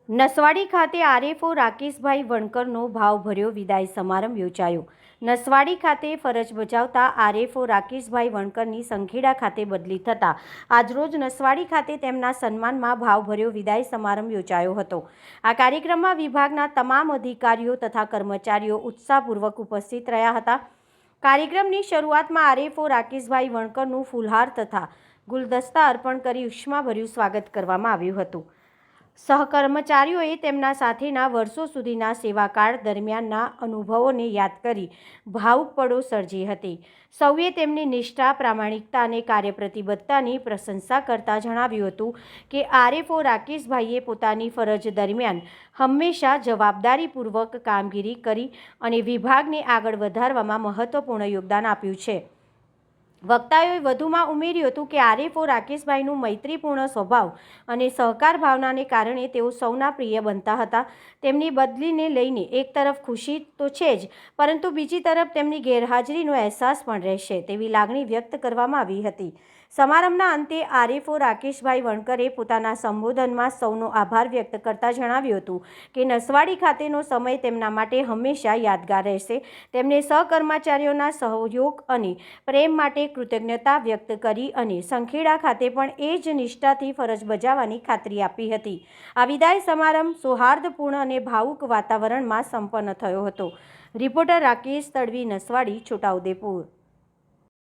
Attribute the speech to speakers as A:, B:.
A: નસવાડી ખાતે આરએફઓ રાકેશભાઈ વણકરનો ભાવભર્યો વિદાય સમારંભ યોજાયો। નસવાડી ખાતે ફરજ બજાવતા આરએફઓ રાકેશભાઈ વણકરની સંખેડા ખાતે બદલી થતાં આજરોજ નસવાડી ખાતે તેમના સન્માનમાં ભાવભર્યો વિદાય સમારંભ યોજાયો હતો। આ કાર્યક્રમમાં વિભાગના તમામ અધિકારીઓ તથા કર્મચારીઓ ઉત્સાહપૂર્વક ઉપસ્થિત રહ્યા હતા। કાર્યક્રમની શરૂઆતમાં આરએફઓ રાકેશભાઈ વણકરનું ફૂલહાર તથા ગુલદસ્તા અર્પણ કરી ઉષ્માભર્યું સ્વાગત કરવામાં આવ્યું હતું। સહકર્મચારીઓએ તેમના સાથેના વર્ષો સુધીના સેવાકાળ દરમિયાનના અનુભવોને યાદ કરી ભાવુક પળો સર્જી હતી। સૌએ તેમની નિષ્ઠા, પ્રામાણિકતા અને કાર્યપ્રતિબદ્ધતાની પ્રશંસા કરતા જણાવ્યું હતું કે આરએફઓ રાકેશભાઈએ પોતાની ફરજ દરમિયાન હંમેશા જવાબદારીપૂર્વક કામગીરી કરી અને વિભાગને આગળ વધારવામાં મહત્વપૂર્ણ યોગદાન આપ્યું છે। વક્તાઓએ વધુમાં ઉમેર્યું હતું કે આરએફઓ રાકેશભાઈનું મૈત્રીપૂર્ણ સ્વભાવ અને સહકાર ભાવનાને કારણે તેઓ સૌના પ્રિય બનતા હતા। તેમની બદલીને લઈને એક તરફ ખુશી તો છે જ, પરંતુ બીજી તરફ તેમની ગેરહાજરીનો અહેસાસ પણ રહેશે તેવી લાગણી વ્યક્ત કરવામાં આવી હતી। સમારંભના અંતે આરએફઓ રાકેશભાઈ વણકરે પોતાના સંબોધનમાં સૌનો આભાર વ્યક્ત કરતા જણાવ્યું હતું કે નસવાડી ખાતેનો સમય તેમના માટે હંમેશા યાદગાર રહેશે। તેમણે સહકર્મચારીઓના સહયોગ અને પ્રેમ માટે કૃતજ્ઞતા વ્યક્ત કરી અને સંખેડા ખાતે પણ એ જ નિષ્ઠાથી ફરજ બજાવવાની ખાતરી આપી હતી। આ વિદાય સમારંભ સૌહાર્દપૂર્ણ અને ભાવુક વાતાવરણમાં સંપન્ન થયો હતો। રિપોર્ટર રાકેશ તડવી, નસવાડી, છોટાઉદેપુર।